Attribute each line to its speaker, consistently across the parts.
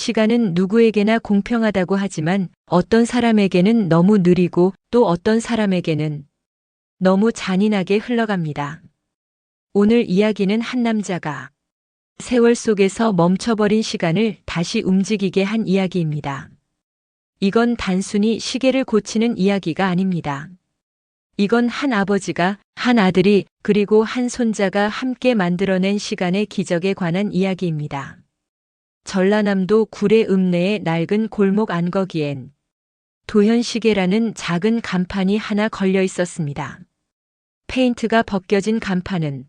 Speaker 1: 시간은 누구에게나 공평하다고 하지만 어떤 사람에게는 너무 느리고 또 어떤 사람에게는 너무 잔인하게 흘러갑니다. 오늘 이야기는 한 남자가 세월 속에서 멈춰버린 시간을 다시 움직이게 한 이야기입니다. 이건 단순히 시계를 고치는 이야기가 아닙니다. 이건 한 아버지가, 한 아들이, 그리고 한 손자가 함께 만들어낸 시간의 기적에 관한 이야기입니다. 전라남도 구례 읍내의 낡은 골목 안거기엔 도현시계라는 작은 간판이 하나 걸려 있었습니다. 페인트가 벗겨진 간판은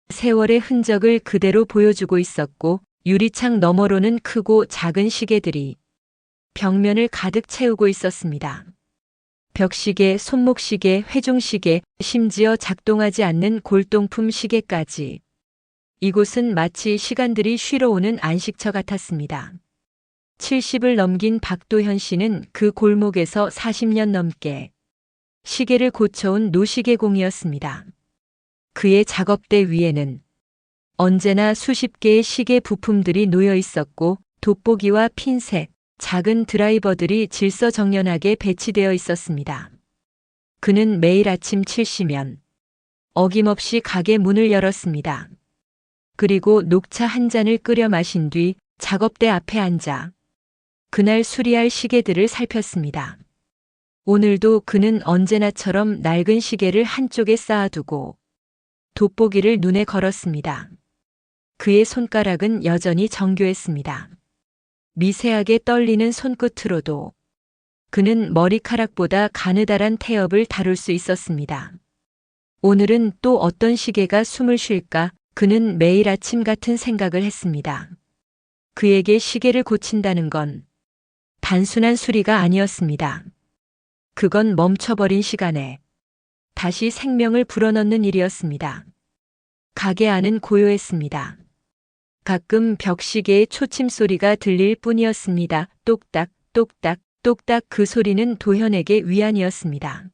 Speaker 1: 세월의 흔적을 그대로 보여주고 있었고, 유리창 너머로는 크고 작은 시계들이 벽면을 가득 채우고 있었습니다. 벽시계, 손목시계, 회중시계, 심지어 작동하지 않는 골동품 시계까지. 이곳은 마치 시간들이 쉬러 오는 안식처 같았습니다. 70을 넘긴 박도현 씨는 그 골목에서 40년 넘게 시계를 고쳐온 노시계공이었습니다. 그의 작업대 위에는 언제나 수십 개의 시계 부품들이 놓여 있었고, 돋보기와 핀셋, 작은 드라이버들이 질서정연하게 배치되어 있었습니다. 그는 매일 아침 7시면 어김없이 가게 문을 열었습니다. 그리고 녹차 한 잔을 끓여 마신 뒤 작업대 앞에 앉아 그날 수리할 시계들을 살폈습니다. 오늘도 그는 언제나처럼 낡은 시계를 한쪽에 쌓아두고 돋보기를 눈에 걸었습니다. 그의 손가락은 여전히 정교했습니다. 미세하게 떨리는 손끝으로도 그는 머리카락보다 가느다란 태엽을 다룰 수 있었습니다. 오늘은 또 어떤 시계가 숨을 쉴까? 그는 매일 아침 같은 생각을 했습니다. 그에게 시계를 고친다는 건 단순한 수리가 아니었습니다. 그건 멈춰버린 시간에 다시 생명을 불어넣는 일이었습니다. 가게 안은 고요했습니다. 가끔 벽시계의 초침 소리가 들릴 뿐이었습니다. 똑딱, 똑딱, 똑딱. 그 소리는 도현에게 위안이었습니다.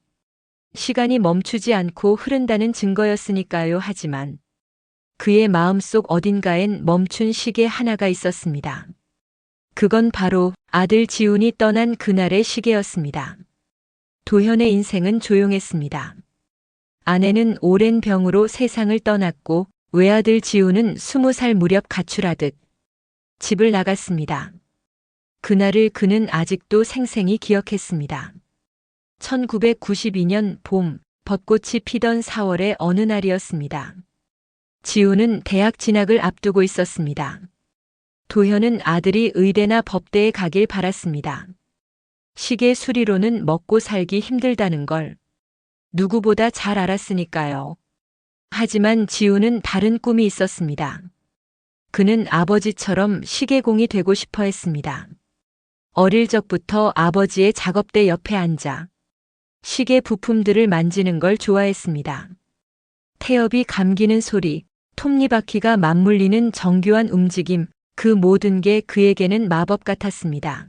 Speaker 1: 시간이 멈추지 않고 흐른다는 증거였으니까요. 하지만 그의 마음속 어딘가엔 멈춘 시계 하나가 있었습니다. 그건 바로 아들 지훈이 떠난 그날의 시계였습니다. 도현의 인생은 조용했습니다. 아내는 오랜 병으로 세상을 떠났고, 외아들 지훈은 20살 무렵 가출하듯 집을 나갔습니다. 그날을 그는 아직도 생생히 기억했습니다. 1992년 봄, 벚꽃이 피던 4월의 어느 날이었습니다. 지훈은 대학 진학을 앞두고 있었습니다. 도현은 아들이 의대나 법대에 가길 바랐습니다. 시계 수리로는 먹고 살기 힘들다는 걸 누구보다 잘 알았으니까요. 하지만 지훈은 다른 꿈이 있었습니다. 그는 아버지처럼 시계공이 되고 싶어 했습니다. 어릴 적부터 아버지의 작업대 옆에 앉아 시계 부품들을 만지는 걸 좋아했습니다. 태엽이 감기는 소리, 톱니바퀴가 맞물리는 정교한 움직임, 그 모든 게 그에게는 마법 같았습니다.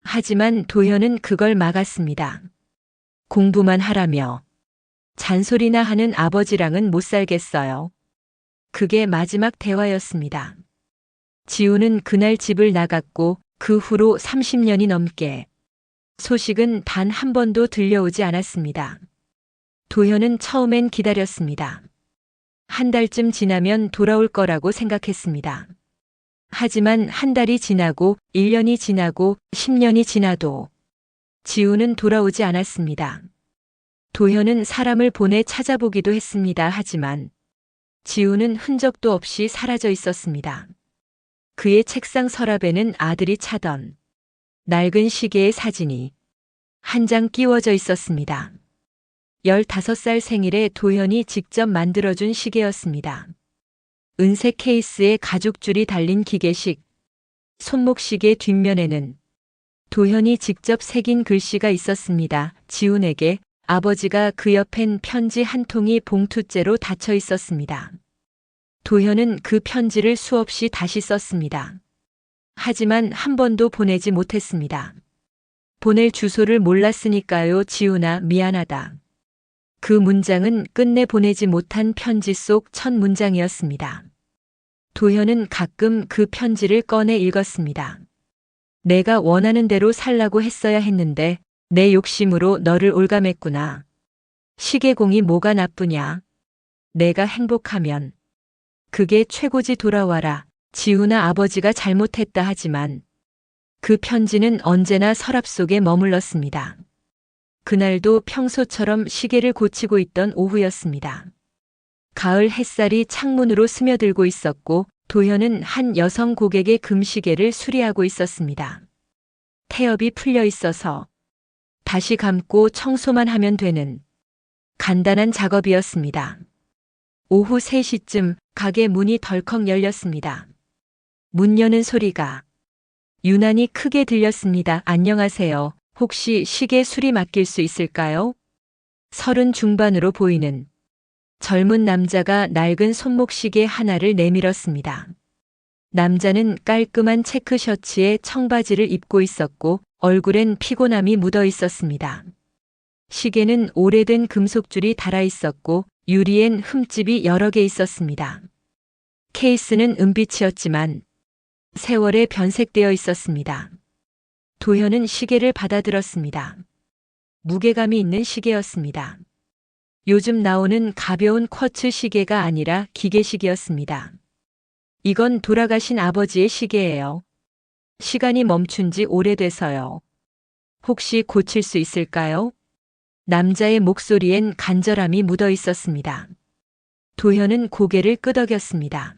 Speaker 1: 하지만 도현은 그걸 막았습니다. 공부만 하라며 잔소리나 하는 아버지랑은 못 살겠어요. 그게 마지막 대화였습니다. 지훈은 그날 집을 나갔고, 그 후로 30년이 넘게 소식은 단 한 번도 들려오지 않았습니다. 도현은 처음엔 기다렸습니다. 한 달쯤 지나면 돌아올 거라고 생각했습니다. 하지만 한 달이 지나고 1년이 지나고 10년이 지나도 지훈은 돌아오지 않았습니다. 도현은 사람을 보내 찾아보기도 했습니다. 하지만 지훈은 흔적도 없이 사라져 있었습니다. 그의 책상 서랍에는 아들이 차던 낡은 시계의 사진이 한 장 끼워져 있었습니다. 15살 생일에 도현이 직접 만들어준 시계였습니다. 은색 케이스에 가죽줄이 달린 기계식, 손목시계 뒷면에는 도현이 직접 새긴 글씨가 있었습니다. 지훈에게, 아버지가 그 옆엔 편지 한 통이 봉투째로 닫혀 있었습니다. 도현은 그 편지를 수없이 다시 썼습니다. 하지만 한 번도 보내지 못했습니다. 보낼 주소를 몰랐으니까요. 지훈아, 미안하다. 그 문장은 끝내 보내지 못한 편지 속 첫 문장이었습니다. 도현은 가끔 그 편지를 꺼내 읽었습니다. 내가 원하는 대로 살라고 했어야 했는데 내 욕심으로 너를 올감했구나. 시계공이 뭐가 나쁘냐. 내가 행복하면 그게 최고지. 돌아와라. 지훈아, 아버지가 잘못했다 하지만 그 편지는 언제나 서랍 속에 머물렀습니다. 그날도 평소처럼 시계를 고치고 있던 오후였습니다. 가을 햇살이 창문으로 스며들고 있었고 도현은 한 여성 고객의 금시계를 수리하고 있었습니다. 태엽이 풀려 있어서 다시 감고 청소만 하면 되는 간단한 작업이었습니다. 오후 3시쯤 가게 문이 덜컥 열렸습니다. 문 여는 소리가 유난히 크게 들렸습니다. 안녕하세요. 혹시 시계 수리 맡길 수 있을까요? 30 중반으로 보이는 젊은 남자가 낡은 손목시계 하나를 내밀었습니다. 남자는 깔끔한 체크 셔츠에 청바지를 입고 있었고 얼굴엔 피곤함이 묻어 있었습니다. 시계는 오래된 금속줄이 달아 있었고 유리엔 흠집이 여러 개 있었습니다. 케이스는 은빛이었지만 세월에 변색되어 있었습니다. 도현은 시계를 받아들었습니다. 무게감이 있는 시계였습니다. 요즘 나오는 가벼운 쿼츠 시계가 아니라 기계식이었습니다. 이건 돌아가신 아버지의 시계예요. 시간이 멈춘 지 오래돼서요. 혹시 고칠 수 있을까요? 남자의 목소리엔 간절함이 묻어 있었습니다. 도현은 고개를 끄덕였습니다.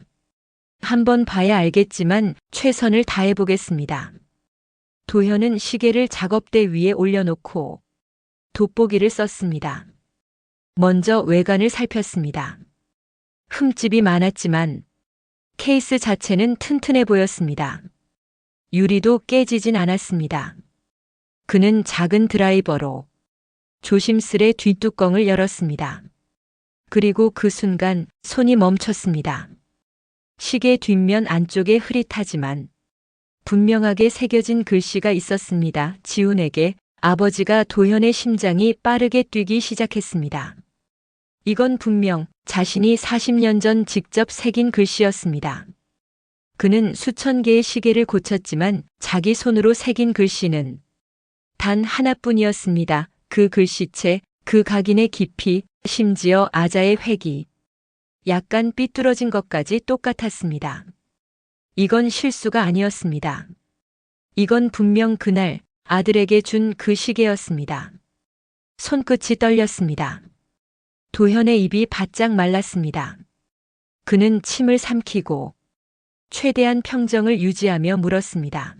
Speaker 1: 한번 봐야 알겠지만 최선을 다해보겠습니다. 도현은 시계를 작업대 위에 올려놓고 돋보기를 썼습니다. 먼저 외관을 살폈습니다. 흠집이 많았지만 케이스 자체는 튼튼해 보였습니다. 유리도 깨지진 않았습니다. 그는 작은 드라이버로 조심스레 뒷뚜껑을 열었습니다. 그리고 그 순간 손이 멈췄습니다. 시계 뒷면 안쪽에 흐릿하지만 분명하게 새겨진 글씨가 있었습니다. 지훈에게. 아버지가 도현의 심장이 빠르게 뛰기 시작했습니다. 이건 분명 자신이 40년 전 직접 새긴 글씨였습니다. 그는 수천 개의 시계를 고쳤지만 자기 손으로 새긴 글씨는 단 하나뿐이었습니다. 그 글씨체, 그 각인의 깊이, 심지어 아자의 획이 약간 삐뚤어진 것까지 똑같았습니다. 이건 실수가 아니었습니다. 이건 분명 그날 아들에게 준 그 시계였습니다. 손끝이 떨렸습니다. 도현의 입이 바짝 말랐습니다. 그는 침을 삼키고 최대한 평정을 유지하며 물었습니다.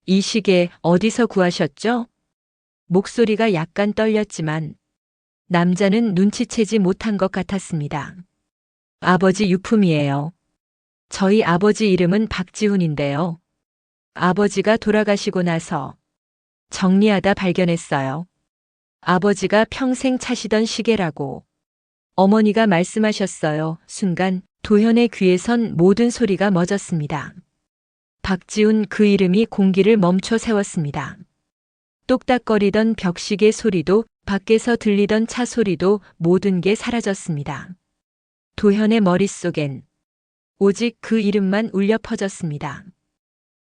Speaker 1: 이 시계 어디서 구하셨죠? 목소리가 약간 떨렸지만 남자는 눈치채지 못한 것 같았습니다. 아버지 유품이에요. 저희 아버지 이름은 박지훈인데요. 아버지가 돌아가시고 나서 정리하다 발견했어요. 아버지가 평생 차시던 시계라고 어머니가 말씀하셨어요. 순간 도현의 귀에선 모든 소리가 멎었습니다. 박지훈, 그 이름이 공기를 멈춰 세웠습니다. 똑딱거리던 벽시계 소리도 밖에서 들리던 차 소리도 모든 게 사라졌습니다. 도현의 머릿속엔 오직 그 이름만 울려 퍼졌습니다.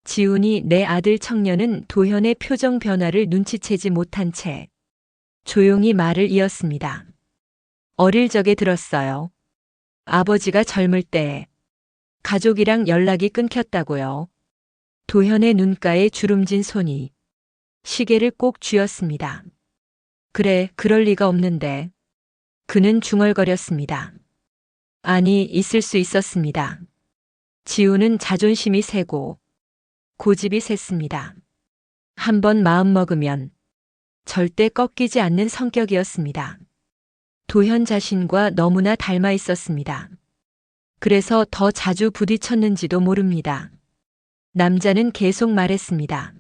Speaker 1: 지훈이, 내 아들. 청년은 도현의 표정 변화를 눈치채지 못한 채 조용히 말을 이었습니다. 어릴 적에 들었어요. 아버지가 젊을 때 가족이랑 연락이 끊겼다고요. 도현의 눈가에 주름진 손이 시계를 꼭 쥐었습니다. 그래, 그럴 리가 없는데. 그는 중얼거렸습니다. 아니, 있을 수 있었습니다. 지훈은 자존심이 세고 고집이 셌습니다. 한번 마음먹으면 절대 꺾이지 않는 성격이었습니다. 도현 자신과 너무나 닮아 있었습니다. 그래서 더 자주 부딪혔는지도 모릅니다. 남자는 계속 말했습니다.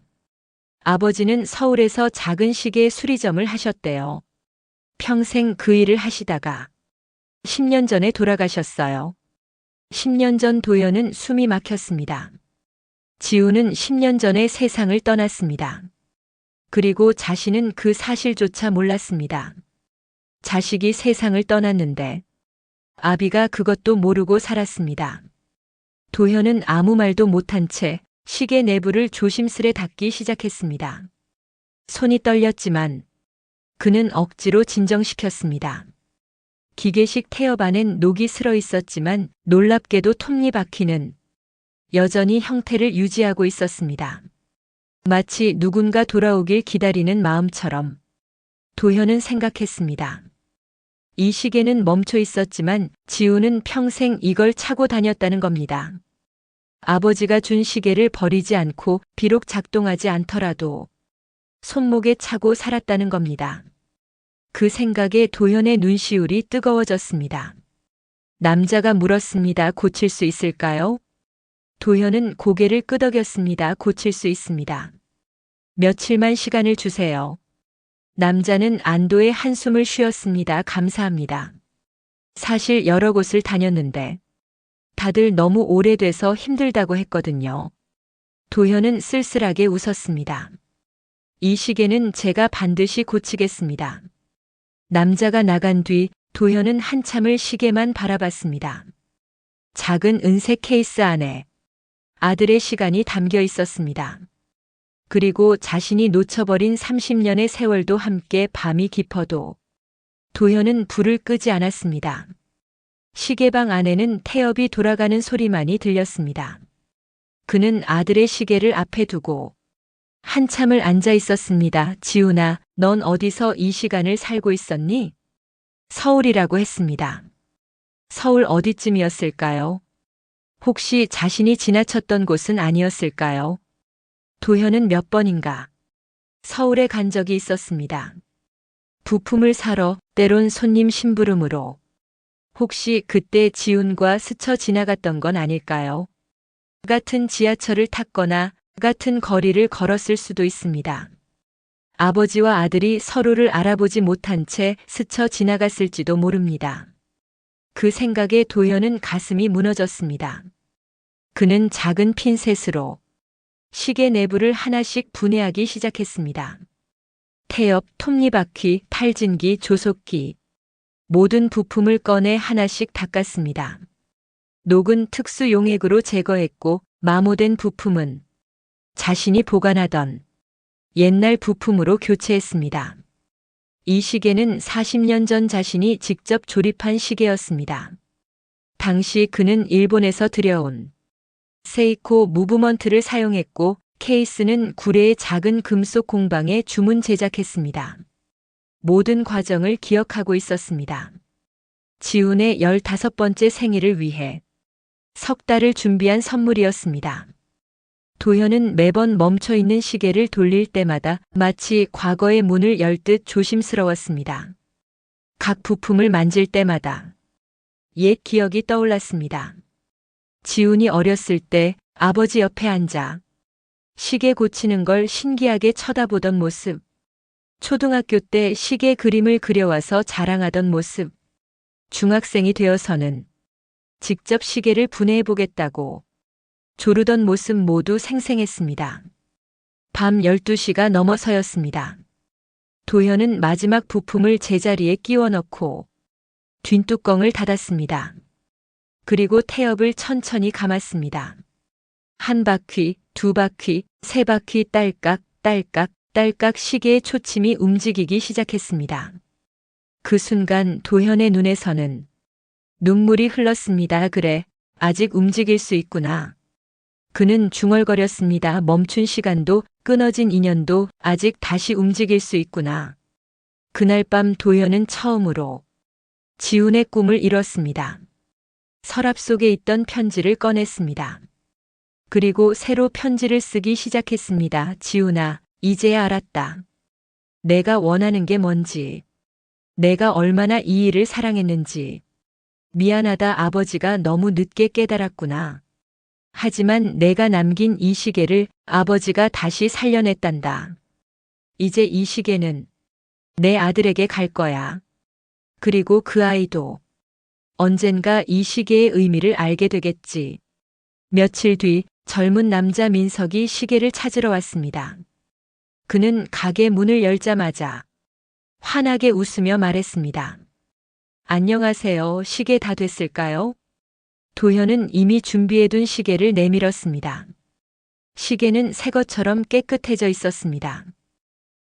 Speaker 1: 아버지는 서울에서 작은 시계 수리점을 하셨대요. 평생 그 일을 하시다가 10년 전에 돌아가셨어요. 10년 전. 도현은 숨이 막혔습니다. 지훈은 10년 전에 세상을 떠났습니다. 그리고 자신은 그 사실조차 몰랐습니다. 자식이 세상을 떠났는데 아비가 그것도 모르고 살았습니다. 도현은 아무 말도 못한 채 시계 내부를 조심스레 닫기 시작했습니다. 손이 떨렸지만 그는 억지로 진정시켰습니다. 기계식 태엽 안엔 녹이 슬어 있었지만 놀랍게도 톱니바퀴는 여전히 형태를 유지하고 있었습니다. 마치 누군가 돌아오길 기다리는 마음처럼 도현은 생각했습니다. 이 시계는 멈춰 있었지만 지우는 평생 이걸 차고 다녔다는 겁니다. 아버지가 준 시계를 버리지 않고 비록 작동하지 않더라도 손목에 차고 살았다는 겁니다. 그 생각에 도현의 눈시울이 뜨거워졌습니다. 남자가 물었습니다. 고칠 수 있을까요? 도현은 고개를 끄덕였습니다. 고칠 수 있습니다. 며칠만 시간을 주세요. 남자는 안도의 한숨을 쉬었습니다. 감사합니다. 사실 여러 곳을 다녔는데 다들 너무 오래돼서 힘들다고 했거든요. 도현은 쓸쓸하게 웃었습니다. 이 시계는 제가 반드시 고치겠습니다. 남자가 나간 뒤 도현은 한참을 시계만 바라봤습니다. 작은 은색 케이스 안에 아들의 시간이 담겨 있었습니다. 그리고 자신이 놓쳐버린 30년의 세월도 함께 밤이 깊어도 도현은 불을 끄지 않았습니다. 시계방 안에는 태엽이 돌아가는 소리만이 들렸습니다. 그는 아들의 시계를 앞에 두고 한참을 앉아 있었습니다. 지훈아, 넌 어디서 이 시간을 살고 있었니? 서울이라고 했습니다. 서울 어디쯤이었을까요? 혹시 자신이 지나쳤던 곳은 아니었을까요? 도현은 몇 번인가 서울에 간 적이 있었습니다. 부품을 사러, 때론 손님 심부름으로. 혹시 그때 지훈과 스쳐 지나갔던 건 아닐까요? 같은 지하철을 탔거나 같은 거리를 걸었을 수도 있습니다. 아버지와 아들이 서로를 알아보지 못한 채 스쳐 지나갔을지도 모릅니다. 그 생각에 도현은 가슴이 무너졌습니다. 그는 작은 핀셋으로 시계 내부를 하나씩 분해하기 시작했습니다. 태엽, 톱니바퀴, 탈진기, 조속기. 모든 부품을 꺼내 하나씩 닦았습니다. 녹은 특수 용액으로 제거했고 마모된 부품은 자신이 보관하던 옛날 부품으로 교체했습니다. 이 시계는 40년 전 자신이 직접 조립한 시계였습니다. 당시 그는 일본에서 들여온 세이코 무브먼트를 사용했고 케이스는 구례의 작은 금속 공방에 주문 제작했습니다. 모든 과정을 기억하고 있었습니다. 지훈의 15번째 생일을 위해 석 달을 준비한 선물이었습니다. 도현은 매번 멈춰 있는 시계를 돌릴 때마다 마치 과거의 문을 열 듯 조심스러웠습니다. 각 부품을 만질 때마다 옛 기억이 떠올랐습니다. 지훈이 어렸을 때 아버지 옆에 앉아 시계 고치는 걸 신기하게 쳐다보던 모습, 초등학교 때 시계 그림을 그려와서 자랑하던 모습, 중학생이 되어서는 직접 시계를 분해해보겠다고 조르던 모습 모두 생생했습니다. 밤 12시가 넘어서였습니다. 도현은 마지막 부품을 제자리에 끼워 넣고 뒷뚜껑을 닫았습니다. 그리고 태엽을 천천히 감았습니다. 한 바퀴, 두 바퀴, 세 바퀴 딸깍, 딸깍, 딸깍 시계의 초침이 움직이기 시작했습니다. 그 순간 도현의 눈에서는 눈물이 흘렀습니다. 그래, 아직 움직일 수 있구나. 그는 중얼거렸습니다. 멈춘 시간도 끊어진 인연도 아직 다시 움직일 수 있구나. 그날 밤 도현은 처음으로 지훈의 꿈을 이뤘습니다. 서랍 속에 있던 편지를 꺼냈습니다. 그리고 새로 편지를 쓰기 시작했습니다. 지훈아, 이제야 알았다. 내가 원하는 게 뭔지. 내가 얼마나 이 일을 사랑했는지. 미안하다. 아버지가 너무 늦게 깨달았구나. 하지만 내가 남긴 이 시계를 아버지가 다시 살려냈단다. 이제 이 시계는 내 아들에게 갈 거야. 그리고 그 아이도 언젠가 이 시계의 의미를 알게 되겠지. 며칠 뒤 젊은 남자 민석이 시계를 찾으러 왔습니다. 그는 가게 문을 열자마자 환하게 웃으며 말했습니다. 안녕하세요. 시계 다 됐을까요? 도현은 이미 준비해둔 시계를 내밀었습니다. 시계는 새 것처럼 깨끗해져 있었습니다.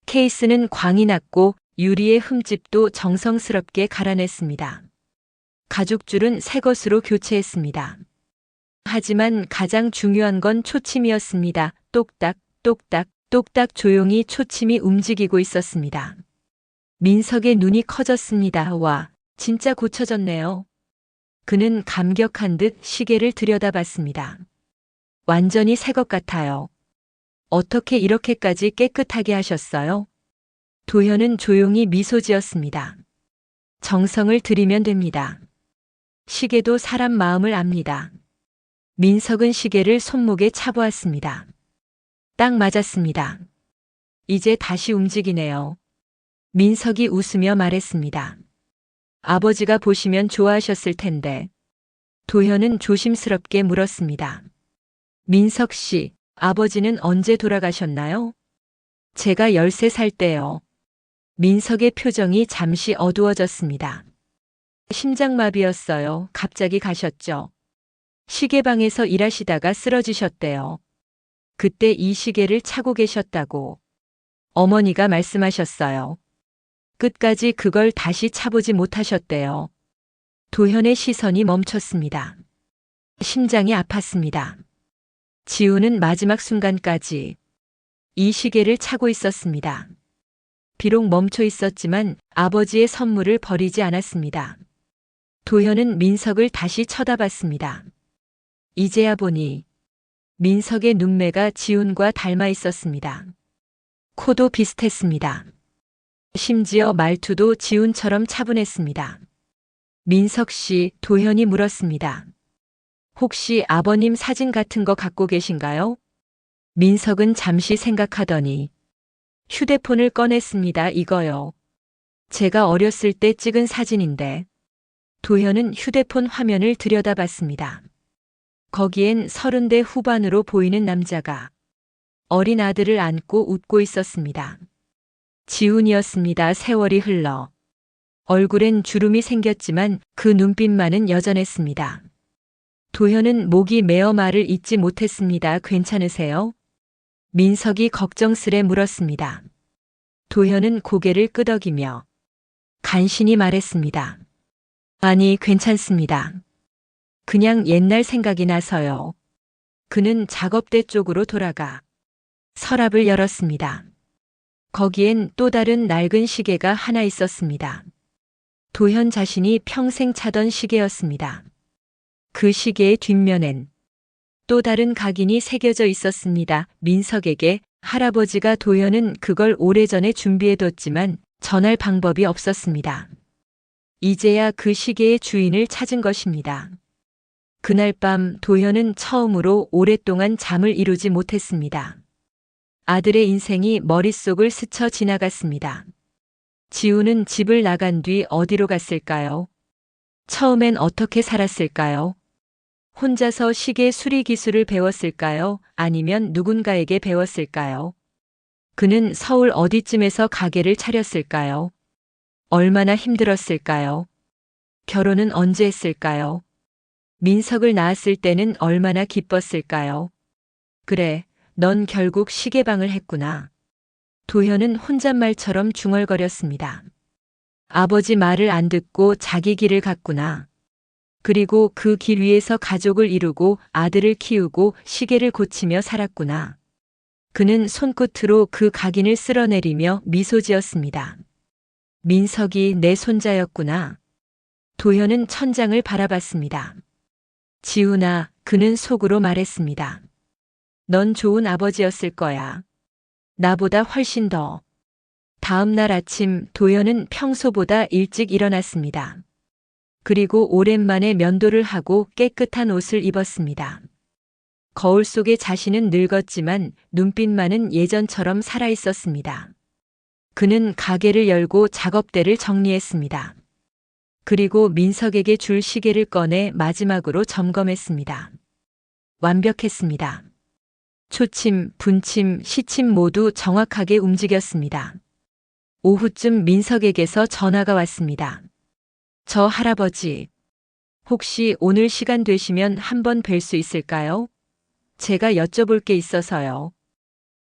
Speaker 1: 케이스는 광이 났고 유리의 흠집도 정성스럽게 갈아냈습니다. 가죽줄은 새 것으로 교체했습니다. 하지만 가장 중요한 건 초침이었습니다. 똑딱, 똑딱, 똑딱 조용히 초침이 움직이고 있었습니다. 민석의 눈이 커졌습니다. 와, 진짜 고쳐졌네요. 그는 감격한 듯 시계를 들여다봤습니다. 완전히 새 것 같아요. 어떻게 이렇게까지 깨끗하게 하셨어요? 도현은 조용히 미소 지었습니다. 정성을 들이면 됩니다. 시계도 사람 마음을 압니다. 민석은 시계를 손목에 차보았습니다. 딱 맞았습니다. 이제 다시 움직이네요. 민석이 웃으며 말했습니다. 아버지가 보시면 좋아하셨을 텐데. 도현은 조심스럽게 물었습니다. 민석 씨, 아버지는 언제 돌아가셨나요? 제가 13살 때요. 민석의 표정이 잠시 어두워졌습니다. 심장마비였어요. 갑자기 가셨죠. 시계방에서 일하시다가 쓰러지셨대요. 그때 이 시계를 차고 계셨다고 어머니가 말씀하셨어요. 끝까지 그걸 다시 차보지 못하셨대요. 도현의 시선이 멈췄습니다. 심장이 아팠습니다. 지우는 마지막 순간까지 이 시계를 차고 있었습니다. 비록 멈춰 있었지만 아버지의 선물을 버리지 않았습니다. 도현은 민석을 다시 쳐다봤습니다. 이제야 보니 민석의 눈매가 지훈과 닮아 있었습니다. 코도 비슷했습니다. 심지어 말투도 지훈처럼 차분했습니다. 민석 씨, 도현이 물었습니다. 혹시 아버님 사진 같은 거 갖고 계신가요? 민석은 잠시 생각하더니 휴대폰을 꺼냈습니다. 이거요. 제가 어렸을 때 찍은 사진인데. 도현은 휴대폰 화면을 들여다봤습니다. 거기엔 30대 후반으로 보이는 남자가 어린 아들을 안고 웃고 있었습니다. 지훈이었습니다. 세월이 흘러 얼굴엔 주름이 생겼지만 그 눈빛만은 여전했습니다. 도현은 목이 메어 말을 잇지 못했습니다. 괜찮으세요? 민석이 걱정스레 물었습니다. 도현은 고개를 끄덕이며 간신히 말했습니다. 아니, 괜찮습니다. 그냥 옛날 생각이 나서요. 그는 작업대 쪽으로 돌아가 서랍을 열었습니다. 거기엔 또 다른 낡은 시계가 하나 있었습니다. 도현 자신이 평생 차던 시계였습니다. 그 시계의 뒷면엔 또 다른 각인이 새겨져 있었습니다. 민석에게 할아버지가 도현은 그걸 오래전에 준비해뒀지만 전할 방법이 없었습니다. 이제야 그 시계의 주인을 찾은 것입니다. 그날 밤 도현은 처음으로 오랫동안 잠을 이루지 못했습니다. 아들의 인생이 머릿속을 스쳐 지나갔습니다. 지우는 집을 나간 뒤 어디로 갔을까요? 처음엔 어떻게 살았을까요? 혼자서 시계 수리 기술을 배웠을까요? 아니면 누군가에게 배웠을까요? 그는 서울 어디쯤에서 가게를 차렸을까요? 얼마나 힘들었을까요? 결혼은 언제 했을까요? 민석을 낳았을 때는 얼마나 기뻤을까요? 그래, 넌 결국 시계방을 했구나. 도현은 혼잣말처럼 중얼거렸습니다. 아버지 말을 안 듣고 자기 길을 갔구나. 그리고 그 길 위에서 가족을 이루고 아들을 키우고 시계를 고치며 살았구나. 그는 손끝으로 그 각인을 쓸어내리며 미소 지었습니다. 민석이 내 손자였구나. 도현은 천장을 바라봤습니다. 지훈아, 그는 속으로 말했습니다. 넌 좋은 아버지였을 거야. 나보다 훨씬 더. 다음 날 아침 도현은 평소보다 일찍 일어났습니다. 그리고 오랜만에 면도를 하고 깨끗한 옷을 입었습니다. 거울 속의 자신은 늙었지만 눈빛만은 예전처럼 살아있었습니다. 그는 가게를 열고 작업대를 정리했습니다. 그리고 민석에게 줄 시계를 꺼내 마지막으로 점검했습니다. 완벽했습니다. 초침, 분침, 시침 모두 정확하게 움직였습니다. 오후쯤 민석에게서 전화가 왔습니다. 저 할아버지, 혹시 오늘 시간 되시면 한번 뵐 수 있을까요? 제가 여쭤볼 게 있어서요.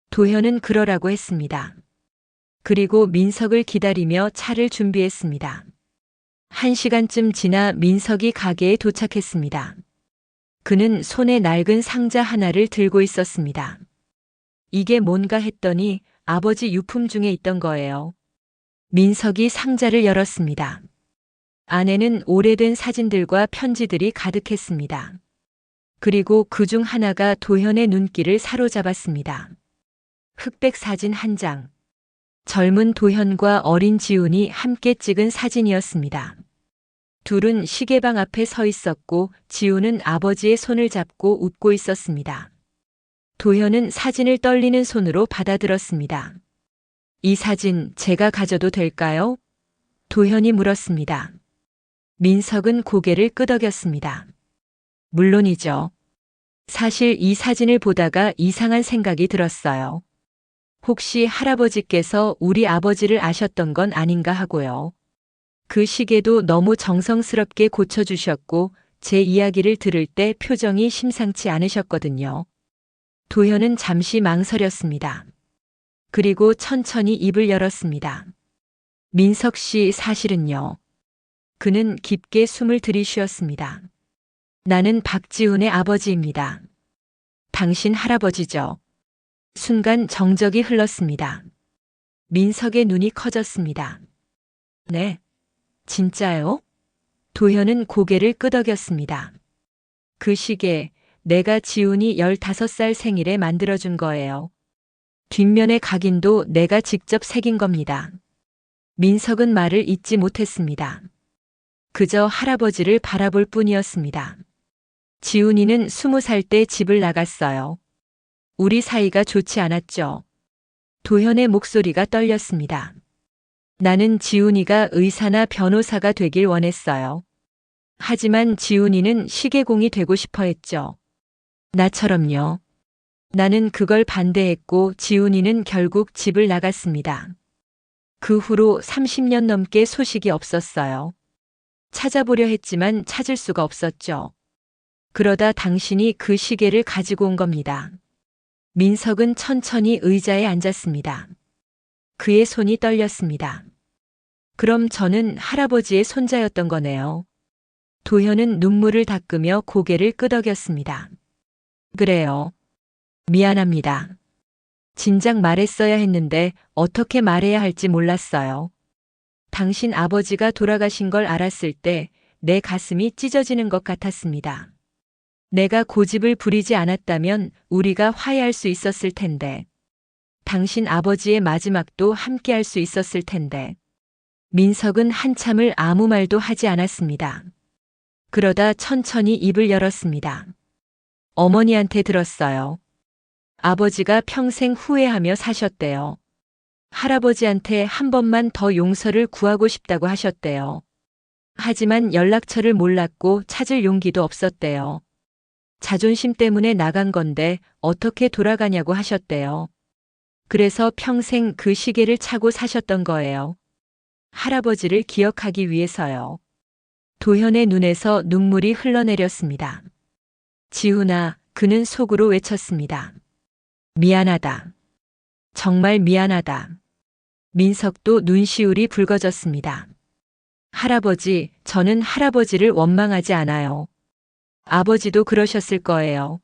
Speaker 1: 도현은 그러라고 했습니다. 그리고 민석을 기다리며 차를 준비했습니다. 1시간쯤 지나 민석이 가게에 도착했습니다. 그는 손에 낡은 상자 하나를 들고 있었습니다. 이게 뭔가 했더니 아버지 유품 중에 있던 거예요. 민석이 상자를 열었습니다. 안에는 오래된 사진들과 편지들이 가득했습니다. 그리고 그중 하나가 도현의 눈길을 사로잡았습니다. 흑백 사진 한 장. 젊은 도현과 어린 지훈이 함께 찍은 사진이었습니다. 둘은 시계방 앞에 서 있었고 지훈은 아버지의 손을 잡고 웃고 있었습니다. 도현은 사진을 떨리는 손으로 받아들었습니다. 이 사진 제가 가져도 될까요? 도현이 물었습니다. 민석은 고개를 끄덕였습니다. 물론이죠. 사실 이 사진을 보다가 이상한 생각이 들었어요. 혹시 할아버지께서 우리 아버지를 아셨던 건 아닌가 하고요. 그 시계도 너무 정성스럽게 고쳐주셨고 제 이야기를 들을 때 표정이 심상치 않으셨거든요. 도현은 잠시 망설였습니다. 그리고 천천히 입을 열었습니다. 민석 씨 사실은요. 그는 깊게 숨을 들이쉬었습니다. 나는 박지훈의 아버지입니다. 당신 할아버지죠. 순간 정적이 흘렀습니다. 민석의 눈이 커졌습니다. 네. 진짜요? 도현은 고개를 끄덕였습니다. 그 시계 내가 지훈이 15살 생일에 만들어준 거예요. 뒷면의 각인도 내가 직접 새긴 겁니다. 민석은 말을 잇지 못했습니다. 그저 할아버지를 바라볼 뿐이었습니다. 지훈이는 20살 때 집을 나갔어요. 우리 사이가 좋지 않았죠. 도현의 목소리가 떨렸습니다. 나는 지훈이가 의사나 변호사가 되길 원했어요. 하지만 지훈이는 시계공이 되고 싶어 했죠. 나처럼요. 나는 그걸 반대했고 지훈이는 결국 집을 나갔습니다. 그 후로 30년 넘게 소식이 없었어요. 찾아보려 했지만 찾을 수가 없었죠. 그러다 당신이 그 시계를 가지고 온 겁니다. 민석은 천천히 의자에 앉았습니다. 그의 손이 떨렸습니다. 그럼 저는 할아버지의 손자였던 거네요. 도현은 눈물을 닦으며 고개를 끄덕였습니다. 그래요. 미안합니다. 진작 말했어야 했는데 어떻게 말해야 할지 몰랐어요. 당신 아버지가 돌아가신 걸 알았을 때 내 가슴이 찢어지는 것 같았습니다. 내가 고집을 부리지 않았다면 우리가 화해할 수 있었을 텐데. 당신 아버지의 마지막도 함께 할 수 있었을 텐데. 민석은 한참을 아무 말도 하지 않았습니다. 그러다 천천히 입을 열었습니다. 어머니한테 들었어요. 아버지가 평생 후회하며 사셨대요. 할아버지한테 한 번만 더 용서를 구하고 싶다고 하셨대요. 하지만 연락처를 몰랐고 찾을 용기도 없었대요. 자존심 때문에 나간 건데 어떻게 돌아가냐고 하셨대요. 그래서 평생 그 시계를 차고 사셨던 거예요. 할아버지를 기억하기 위해서요. 도현의 눈에서 눈물이 흘러내렸습니다. 지훈아, 그는 속으로 외쳤습니다. 미안하다. 정말 미안하다. 민석도 눈시울이 붉어졌습니다. 할아버지, 저는 할아버지를 원망하지 않아요. 아버지도 그러셨을 거예요.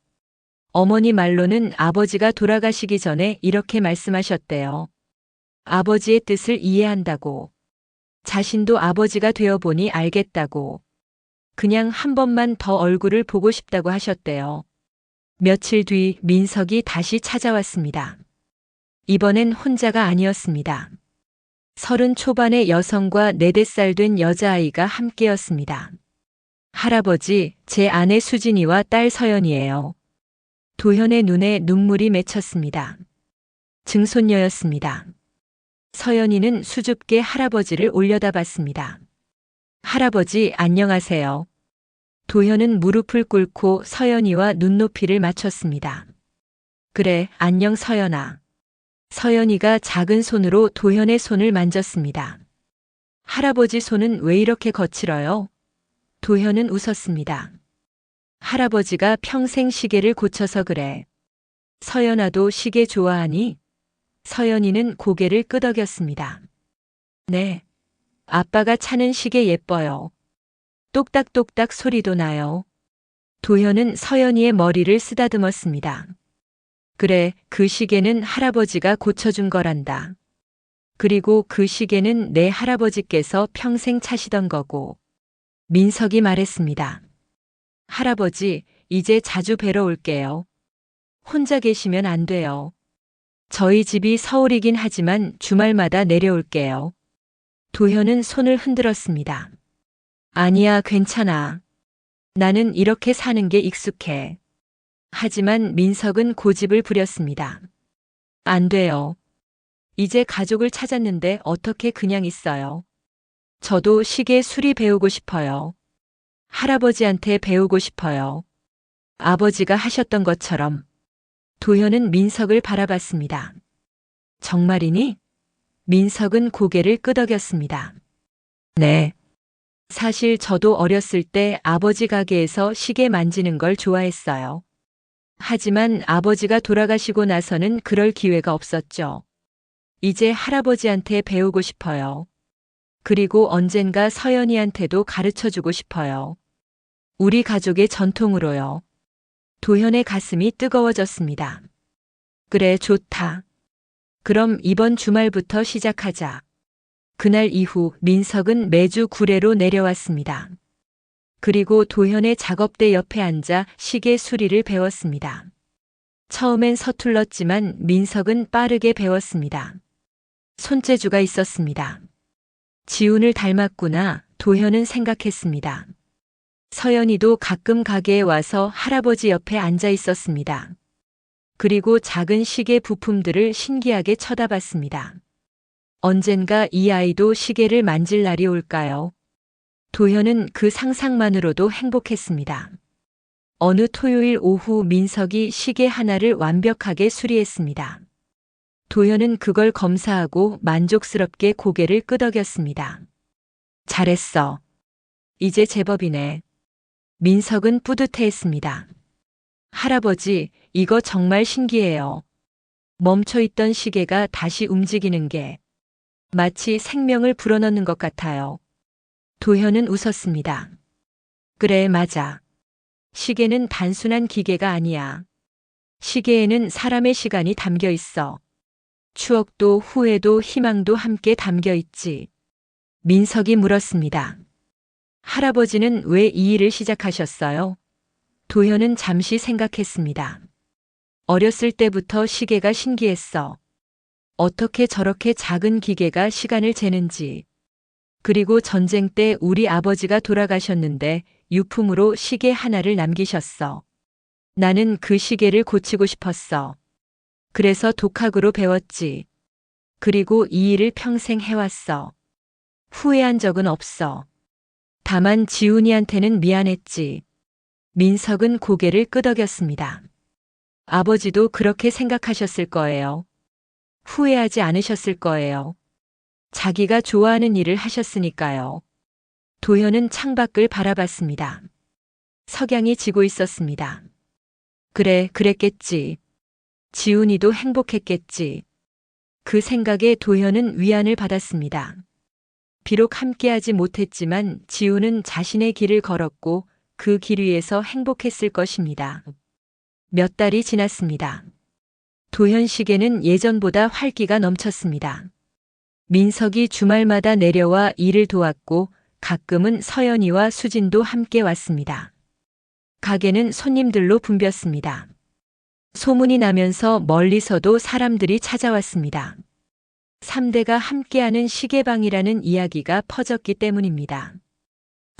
Speaker 1: 어머니 말로는 아버지가 돌아가시기 전에 이렇게 말씀하셨대요. 아버지의 뜻을 이해한다고. 자신도 아버지가 되어보니 알겠다고. 그냥 한 번만 더 얼굴을 보고 싶다고 하셨대요. 며칠 뒤 민석이 다시 찾아왔습니다. 이번엔 혼자가 아니었습니다. 30 초반의 여성과 4~5살 된 여자아이가 함께였습니다. 할아버지, 제 아내 수진이와 딸 서연이에요. 도현의 눈에 눈물이 맺혔습니다. 증손녀였습니다. 서연이는 수줍게 할아버지를 올려다봤습니다. 할아버지, 안녕하세요. 도현은 무릎을 꿇고 서연이와 눈높이를 맞췄습니다. 그래, 안녕 서연아. 서연이가 작은 손으로 도현의 손을 만졌습니다. 할아버지 손은 왜 이렇게 거칠어요? 도현은 웃었습니다. 할아버지가 평생 시계를 고쳐서 그래. 서연아도 시계 좋아하니? 서연이는 고개를 끄덕였습니다. 네. 아빠가 차는 시계 예뻐요. 똑딱똑딱 소리도 나요. 도현은 서연이의 머리를 쓰다듬었습니다. 그래, 그 시계는 할아버지가 고쳐준 거란다. 그리고 그 시계는 내 할아버지께서 평생 차시던 거고. 민석이 말했습니다. 할아버지, 이제 자주 뵈러 올게요. 혼자 계시면 안 돼요. 저희 집이 서울이긴 하지만 주말마다 내려올게요. 도현은 손을 흔들었습니다. 아니야, 괜찮아. 나는 이렇게 사는 게 익숙해. 하지만 민석은 고집을 부렸습니다. 안 돼요. 이제 가족을 찾았는데 어떻게 그냥 있어요. 저도 시계 수리 배우고 싶어요. 할아버지한테 배우고 싶어요. 아버지가 하셨던 것처럼. 도현은 민석을 바라봤습니다. 정말이니? 민석은 고개를 끄덕였습니다. 네. 사실 저도 어렸을 때 아버지 가게에서 시계 만지는 걸 좋아했어요. 하지만 아버지가 돌아가시고 나서는 그럴 기회가 없었죠. 이제 할아버지한테 배우고 싶어요. 그리고 언젠가 서연이한테도 가르쳐 주고 싶어요. 우리 가족의 전통으로요. 도현의 가슴이 뜨거워졌습니다. 그래, 좋다. 그럼 이번 주말부터 시작하자. 그날 이후 민석은 매주 구례로 내려왔습니다. 그리고 도현의 작업대 옆에 앉아 시계 수리를 배웠습니다. 처음엔 서툴렀지만 민석은 빠르게 배웠습니다. 손재주가 있었습니다. 지훈을 닮았구나, 도현은 생각했습니다. 서연이도 가끔 가게에 와서 할아버지 옆에 앉아 있었습니다. 그리고 작은 시계 부품들을 신기하게 쳐다봤습니다. 언젠가 이 아이도 시계를 만질 날이 올까요? 도현은 그 상상만으로도 행복했습니다. 어느 토요일 오후 민석이 시계 하나를 완벽하게 수리했습니다. 도현은 그걸 검사하고 만족스럽게 고개를 끄덕였습니다. 잘했어. 이제 제법이네. 민석은 뿌듯해했습니다. 할아버지, 이거 정말 신기해요. 멈춰있던 시계가 다시 움직이는 게 마치 생명을 불어넣는 것 같아요. 도현은 웃었습니다. 그래, 맞아. 시계는 단순한 기계가 아니야. 시계에는 사람의 시간이 담겨 있어. 추억도 후회도 희망도 함께 담겨 있지. 민석이 물었습니다. 할아버지는 왜 이 일을 시작하셨어요? 도현은 잠시 생각했습니다. 어렸을 때부터 시계가 신기했어. 어떻게 저렇게 작은 기계가 시간을 재는지. 그리고 전쟁 때 우리 아버지가 돌아가셨는데 유품으로 시계 하나를 남기셨어. 나는 그 시계를 고치고 싶었어. 그래서 독학으로 배웠지. 그리고 이 일을 평생 해왔어. 후회한 적은 없어. 다만 지훈이한테는 미안했지. 민석은 고개를 끄덕였습니다. 아버지도 그렇게 생각하셨을 거예요. 후회하지 않으셨을 거예요. 자기가 좋아하는 일을 하셨으니까요. 도현은 창밖을 바라봤습니다. 석양이 지고 있었습니다. 그래, 그랬겠지. 지훈이도 행복했겠지. 그 생각에 도현은 위안을 받았습니다. 비록 함께하지 못했지만 지훈은 자신의 길을 걸었고 그 길 위에서 행복했을 것입니다. 몇 달이 지났습니다. 도현 시계는 예전보다 활기가 넘쳤습니다. 민석이 주말마다 내려와 일을 도왔고 가끔은 서연이와 수진도 함께 왔습니다. 가게는 손님들로 붐볐습니다. 소문이 나면서 멀리서도 사람들이 찾아왔습니다. 3대가 함께하는 시계방이라는 이야기가 퍼졌기 때문입니다.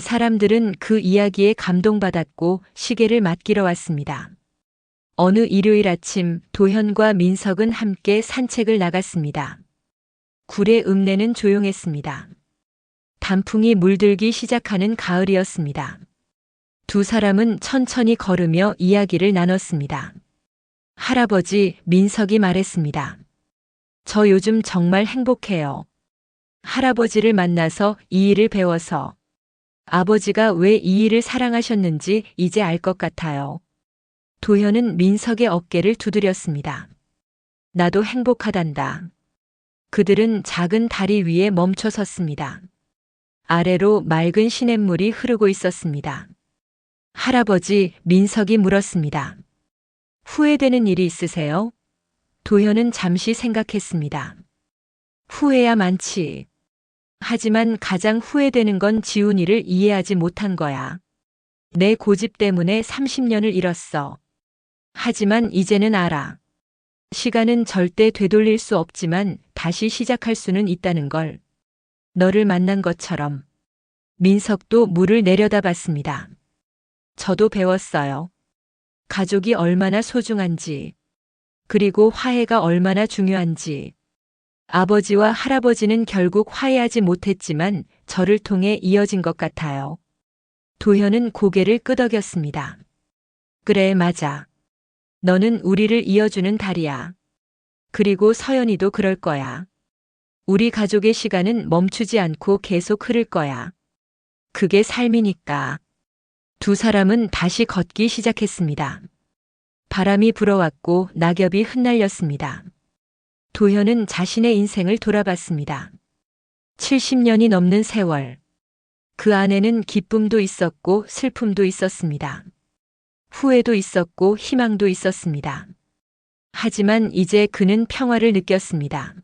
Speaker 1: 사람들은 그 이야기에 감동받았고 시계를 맡기러 왔습니다. 어느 일요일 아침 도현과 민석은 함께 산책을 나갔습니다. 굴의 읍내는 조용했습니다. 단풍이 물들기 시작하는 가을이었습니다. 두 사람은 천천히 걸으며 이야기를 나눴습니다. 할아버지, 민석이 말했습니다. 저 요즘 정말 행복해요. 할아버지를 만나서 이 일을 배워서. 아버지가 왜 이 일을 사랑하셨는지 이제 알 것 같아요. 도현은 민석의 어깨를 두드렸습니다. 나도 행복하단다. 그들은 작은 다리 위에 멈춰 섰습니다. 아래로 맑은 시냇물이 흐르고 있었습니다. 할아버지, 민석이 물었습니다. 후회되는 일이 있으세요? 도현은 잠시 생각했습니다. 후회야 많지. 하지만 가장 후회되는 건 지훈이를 이해하지 못한 거야. 내 고집 때문에 30년을 잃었어. 하지만 이제는 알아. 시간은 절대 되돌릴 수 없지만 다시 시작할 수는 있다는 걸. 너를 만난 것처럼. 민석도 물을 내려다봤습니다. 저도 배웠어요. 가족이 얼마나 소중한지, 그리고 화해가 얼마나 중요한지. 아버지와 할아버지는 결국 화해하지 못했지만 저를 통해 이어진 것 같아요. 도현은 고개를 끄덕였습니다. 그래, 맞아. 너는 우리를 이어주는 다리야. 그리고 서연이도 그럴 거야. 우리 가족의 시간은 멈추지 않고 계속 흐를 거야. 그게 삶이니까. 두 사람은 다시 걷기 시작했습니다. 바람이 불어왔고 낙엽이 흩날렸습니다. 도현은 자신의 인생을 돌아봤습니다. 70년이 넘는 세월. 그 안에는 기쁨도 있었고 슬픔도 있었습니다. 후회도 있었고 희망도 있었습니다. 하지만 이제 그는 평화를 느꼈습니다.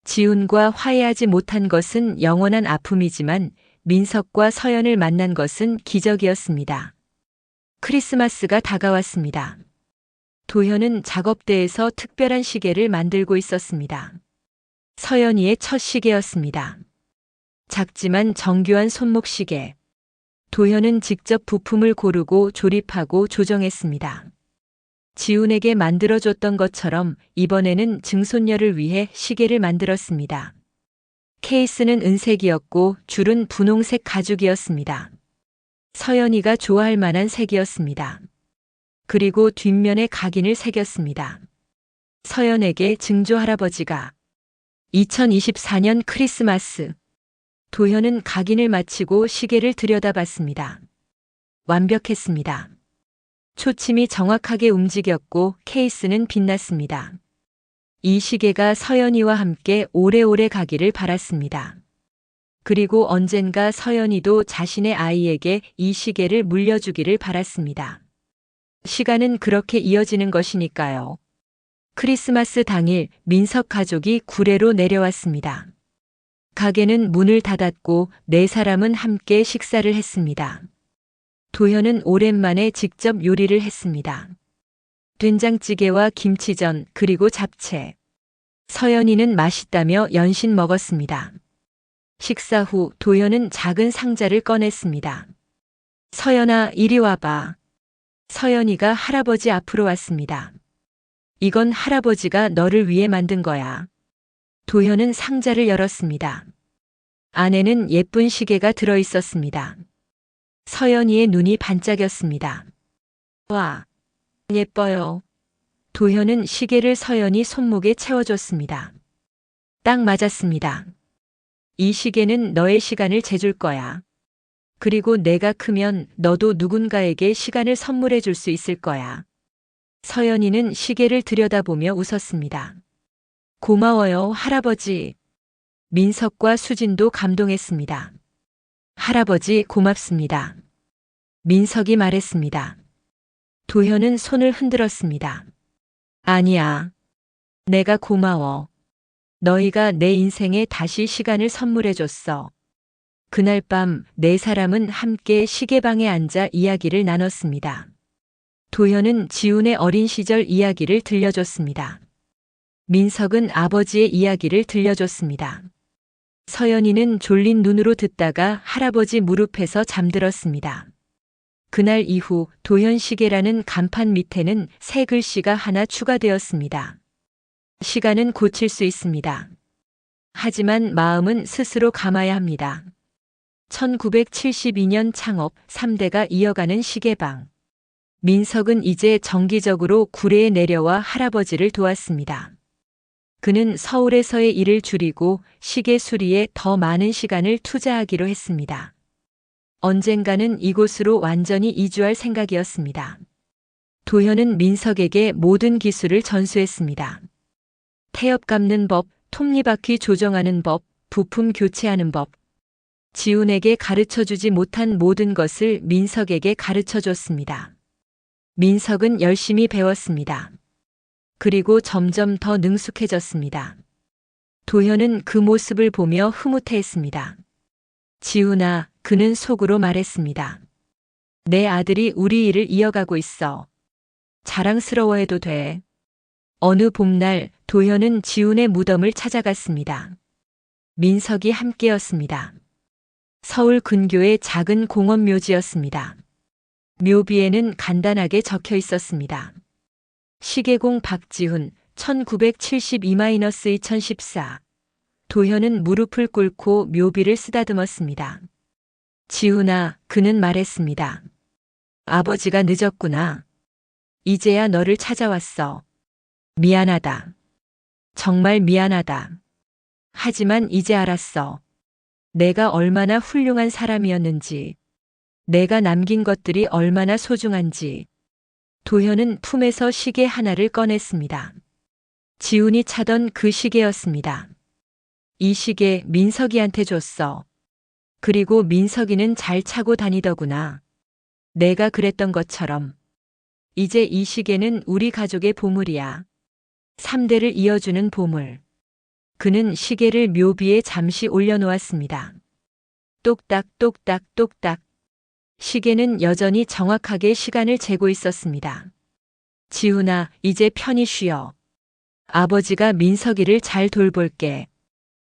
Speaker 1: 지훈과 화해하지 못한 것은 영원한 아픔이지만 민석과 서연을 만난 것은 기적이었습니다. 크리스마스가 다가왔습니다. 도현은 작업대에서 특별한 시계를 만들고 있었습니다. 서연이의 첫 시계였습니다. 작지만 정교한 손목 시계. 도현은 직접 부품을 고르고 조립하고 조정했습니다. 지훈에게 만들어줬던 것처럼 이번에는 증손녀를 위해 시계를 만들었습니다. 케이스는 은색이었고 줄은 분홍색 가죽이었습니다. 서연이가 좋아할 만한 색이었습니다. 그리고 뒷면에 각인을 새겼습니다. 서연에게 증조 할아버지가 2024년 크리스마스. 도현은 각인을 마치고 시계를 들여다봤습니다. 완벽했습니다. 초침이 정확하게 움직였고 케이스는 빛났습니다. 이 시계가 서연이와 함께 오래오래 가기를 바랐습니다. 그리고 언젠가 서연이도 자신의 아이에게 이 시계를 물려주기를 바랐습니다. 시간은 그렇게 이어지는 것이니까요. 크리스마스 당일 민석 가족이 구례로 내려왔습니다. 가게는 문을 닫았고 네 사람은 함께 식사를 했습니다. 도현은 오랜만에 직접 요리를 했습니다. 된장찌개와 김치전 그리고 잡채. 서연이는 맛있다며 연신 먹었습니다. 식사 후 도현은 작은 상자를 꺼냈습니다. 서연아, 이리 와봐. 서연이가 할아버지 앞으로 왔습니다. 이건 할아버지가 너를 위해 만든 거야. 도현은 상자를 열었습니다. 안에는 예쁜 시계가 들어 있었습니다. 서연이의 눈이 반짝였습니다. 와, 예뻐요. 도현은 시계를 서연이 손목에 채워줬습니다. 딱 맞았습니다. 이 시계는 너의 시간을 재줄 거야. 그리고 내가 크면 너도 누군가에게 시간을 선물해 줄 수 있을 거야. 서연이는 시계를 들여다보며 웃었습니다. 고마워요, 할아버지. 민석과 수진도 감동했습니다. 할아버지, 고맙습니다. 민석이 말했습니다. 도현은 손을 흔들었습니다. 아니야. 내가 고마워. 너희가 내 인생에 다시 시간을 선물해줬어. 그날 밤 네 사람은 함께 시계방에 앉아 이야기를 나눴습니다. 도현은 지훈의 어린 시절 이야기를 들려줬습니다. 민석은 아버지의 이야기를 들려줬습니다. 서연이는 졸린 눈으로 듣다가 할아버지 무릎에서 잠들었습니다. 그날 이후 도현 시계라는 간판 밑에는 새 글씨가 하나 추가되었습니다. 시간은 고칠 수 있습니다. 하지만 마음은 스스로 감아야 합니다. 1972년 창업 3대가 이어가는 시계방. 민석은 이제 정기적으로 구례에 내려와 할아버지를 도왔습니다. 그는 서울에서의 일을 줄이고 시계 수리에 더 많은 시간을 투자하기로 했습니다. 언젠가는 이곳으로 완전히 이주할 생각이었습니다. 도현은 민석에게 모든 기술을 전수했습니다. 태엽 감는 법, 톱니바퀴 조정하는 법, 부품 교체하는 법. 지훈에게 가르쳐주지 못한 모든 것을 민석에게 가르쳐줬습니다. 민석은 열심히 배웠습니다. 그리고 점점 더 능숙해졌습니다. 도현은 그 모습을 보며 흐뭇해했습니다. 지훈아, 그는 속으로 말했습니다. 내 아들이 우리 일을 이어가고 있어. 자랑스러워해도 돼. 어느 봄날 도현은 지훈의 무덤을 찾아갔습니다. 민석이 함께였습니다. 서울 근교의 작은 공원 묘지였습니다. 묘비에는 간단하게 적혀 있었습니다. 시계공 박지훈 1972-2014. 도현은 무릎을 꿇고 묘비를 쓰다듬었습니다. 지훈아, 그는 말했습니다. 아버지가 늦었구나. 이제야 너를 찾아왔어. 미안하다. 정말 미안하다. 하지만 이제 알았어. 내가 얼마나 훌륭한 사람이었는지, 내가 남긴 것들이 얼마나 소중한지. 도현은 품에서 시계 하나를 꺼냈습니다. 지훈이 차던 그 시계였습니다. 이 시계 민석이한테 줬어. 그리고 민석이는 잘 차고 다니더구나. 내가 그랬던 것처럼. 이제 이 시계는 우리 가족의 보물이야. 3대를 이어주는 보물. 그는 시계를 묘비에 잠시 올려놓았습니다. 똑딱 똑딱 똑딱. 시계는 여전히 정확하게 시간을 재고 있었습니다. 지훈아, 이제 편히 쉬어. 아버지가 민석이를 잘 돌볼게.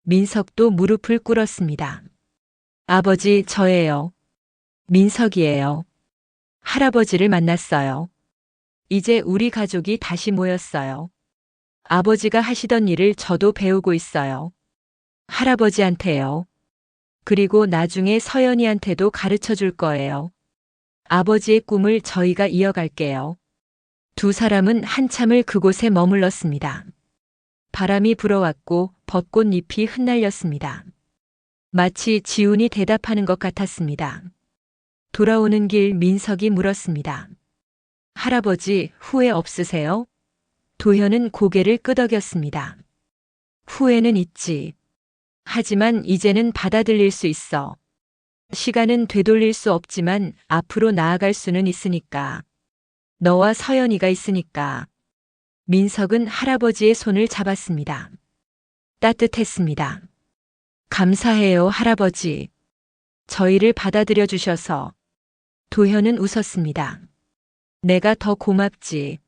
Speaker 1: 민석도 무릎을 꿇었습니다. 아버지, 저예요. 민석이에요. 할아버지를 만났어요. 이제 우리 가족이 다시 모였어요. 아버지가 하시던 일을 저도 배우고 있어요. 할아버지한테요. 그리고 나중에 서연이한테도 가르쳐 줄 거예요. 아버지의 꿈을 저희가 이어갈게요. 두 사람은 한참을 그곳에 머물렀습니다. 바람이 불어왔고 벚꽃잎이 흩날렸습니다. 마치 지훈이 대답하는 것 같았습니다. 돌아오는 길 민석이 물었습니다. 할아버지, 후회 없으세요? 도현은 고개를 끄덕였습니다. 후회는 있지. 하지만 이제는 받아들일 수 있어. 시간은 되돌릴 수 없지만 앞으로 나아갈 수는 있으니까. 너와 서연이가 있으니까. 민석은 할아버지의 손을 잡았습니다. 따뜻했습니다. 감사해요, 할아버지. 저희를 받아들여 주셔서. 도현은 웃었습니다. 내가 더 고맙지.